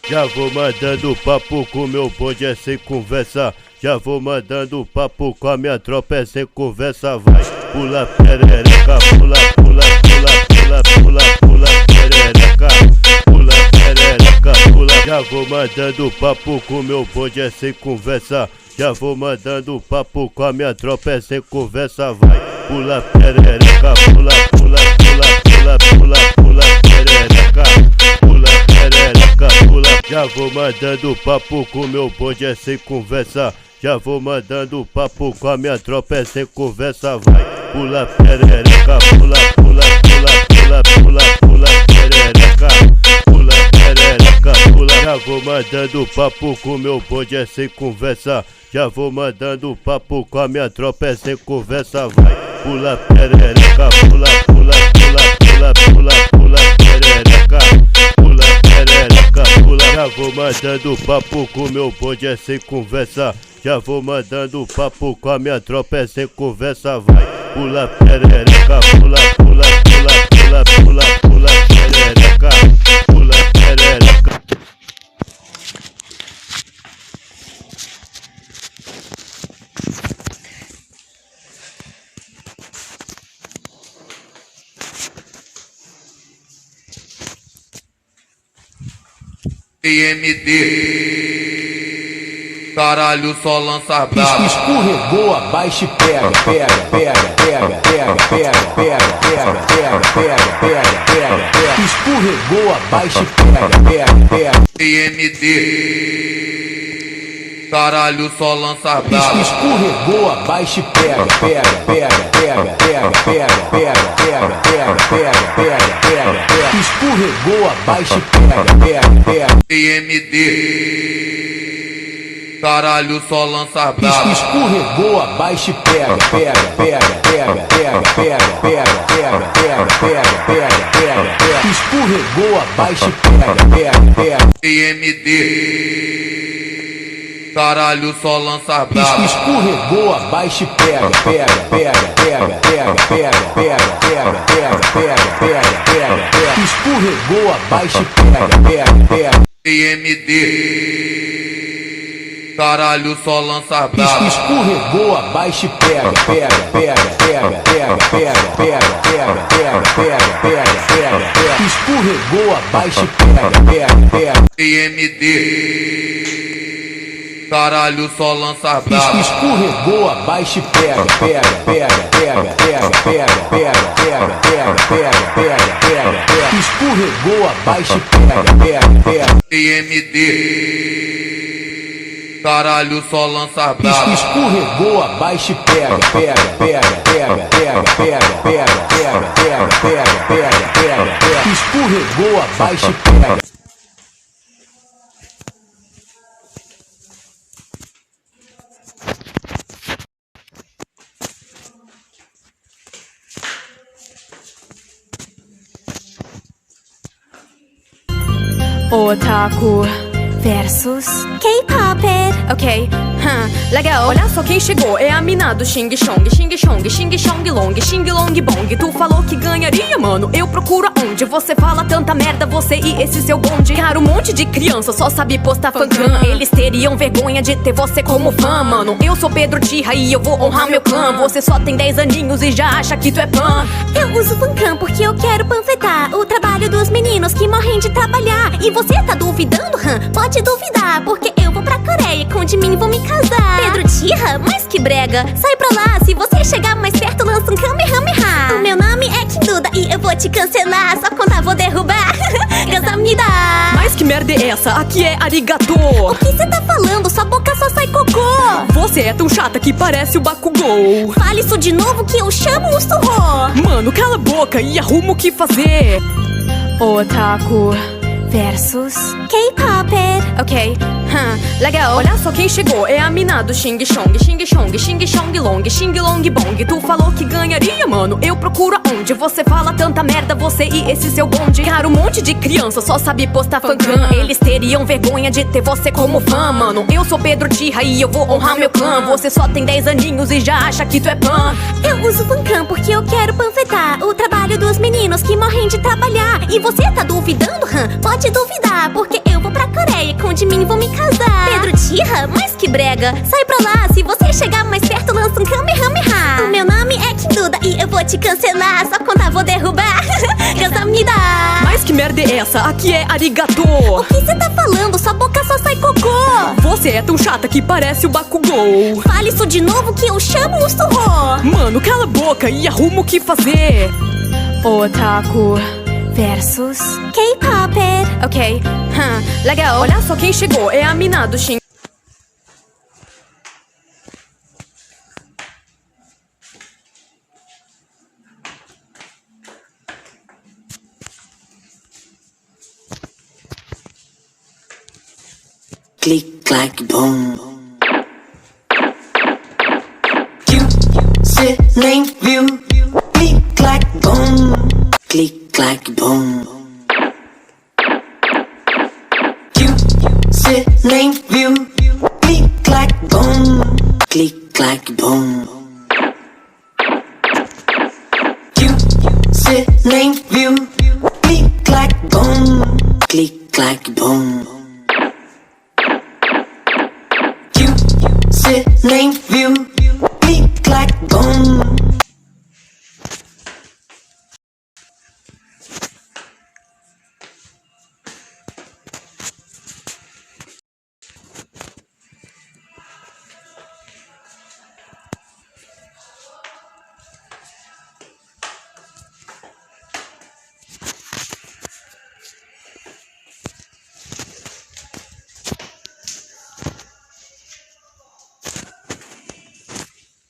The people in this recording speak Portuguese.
Já vou mandando papo com meu bonde, é sem conversa. Já vou mandando papo com a minha tropa, é sem conversa. Vai, pula perereca, pula, pula, pula, pula, pula, pula perereca, pula perereca, pula. Já vou mandando papo com meu bonde, é sem conversa. Já vou mandando papo com a minha tropa, é sem conversa. Vai, pula perereca, pula, pula, pula, pula, pula, pula perereca, pula perereca, pula. Já vou mandando papo com meu bonde, é sem conversa. Já vou mandando papo com a minha tropa, é sem conversa. Vai, pula perereca, pula, pula, pula, pula, pula, pula perereca, pula perereca, pula. Já vou mandando papo com meu bonde, é sem conversa. Já vou mandando papo com a minha tropa, é sem conversa. Vai, pula perereca, pula, pula, pula, pula, pula, pula perereca, pula perereca, pula. Já vou mandando papo com meu bonde, é sem conversa. Já vou mandando papo com a minha tropa, é sem conversa. Vai, pula perereca, pula, pula, pula, pula, pula, pula perereca, pula perereca. EMD, caralho, só lança brava. Escorregou, abaixa e pega, pega, pega, pega, pega, pega, pega, pega, pega, pega, pega, pega, pega. Escorregou, abaixa e pega, pega, pega. EMD, caralho, só lança brava. Escorregou, abaixa e pega, pega, pega, pega, pega, pega, pega, pega, pega, pega, pega, pega, pega. Escorregou, abaixa e pega, pega, pega. EMD, caralho, só lança brava. Escorregou, abaixa e pega, pega, pega, pega, pega, pega, pega, pega, pega, pega, pega, pega, pega. Escorregou, abaixa e pega, pega, pega. EMD, caralho, só lança brava. Escorregou, abaixa e pega, pega, pega, pega, pega, pega, pega, pega, pega, pega, pega, pega, pega. Escorregou, abaixa e pega, pega, pega. EMD, caralho, só lança brava. Escorregou, abaixa e pega, pega, pega, pega, pega, pega, pega, pega, pega, pega, pega, pega, pega. Escorregou, abaixa e pega, pega, pega. EMD, caralho, só lança brava. Escorregou, abaixa e pega, pega, pega, pega, pega, pega, pega, pega, pega, pega, pega, pega, pega. Escorregou, abaixa e pega, pega, pega. EMD, caralho, só lança brava. Escorregou, abaixa e pega, pega, pega, pega, pega, pega, pega, pega, pega, pega, pega, pega, pega. Escorregou, abaixa e pega. Otaku versus K-Popper. Ok, legal. Olha só quem chegou, é a mina do Xing Chong. Xing Chong, Xing Chong Long, Xing Long Bong. Tu falou que ganharia, mano, eu procuro aonde? Você fala tanta merda, você e esse seu bonde. Cara, um monte de criança só sabe postar fancam. Eles teriam vergonha de ter você como fã, mano. Eu sou Pedro Tira e eu vou honrar meu clã. Você só tem 10 aninhos e já acha que tu é pan. Eu uso fancam porque eu quero panfletar o trabalho dos meninos que morrem de trabalhar. E você tá duvidando, Pode duvidar, porque eu vou pra Coreia, com de mim vou me casar. Pedro Tira, mas que brega, sai pra lá. Se você chegar mais perto, lança um Kamehameha. O meu nome é Kim Duda e eu vou te cancelar. Só contar, vou derrubar. Gasamida. Mas que merda é essa? Aqui é arigato. O que cê tá falando? Sua boca só sai cocô. Você é tão chata que parece o Bakugou. Fale isso de novo que eu chamo o Surro. Mano, cala a boca e arruma o que fazer. Otaku versus K-Popper. Ok, legal. Olha só quem chegou, é a mina do Xing Chong. Xing Chong, Xing Chong Long, Xing Long Bong. Tu falou que ganharia, mano, eu procuro aonde? Você fala tanta merda, você e esse seu bonde. Cara, um monte de criança só sabe postar fancam. Eles teriam vergonha de ter você como fã, mano. Eu sou Pedro Tira e eu vou honrar meu clã. Você só tem 10 aninhos e já acha que tu é pan. Eu uso fancam porque eu quero panfletar o trabalho dos meninos que morrem de trabalhar. E você tá duvidando, Pode duvidar, porque eu vou pra Coreia, com de mim vou me casar. Pedro Tirra, mas que brega. Sai pra lá, se você chegar mais perto, lança um Kamehameha. O meu nome é Kim Duda e eu vou te cancelar. Só contar, vou derrubar. Casamida. Mas que merda é essa? Aqui é arigato. O que cê tá falando? Sua boca só sai cocô. Você é tão chata que parece o Bakugou. Fale isso de novo que eu chamo o Surro. Mano, cala a boca e arruma o que fazer. Otaku versus K-Popper. Ok, legal. Olha só quem chegou, é a mina do Shin. Click, clack, boom. Você nem viu. Click, clack, boom. Click, clack, boom. Você nem viu. Click, clack, boom. Click, clack, boom. Você nem viu. Click, clack, boom. Click, clack, boom. Você nem viu. Click, clack, boom.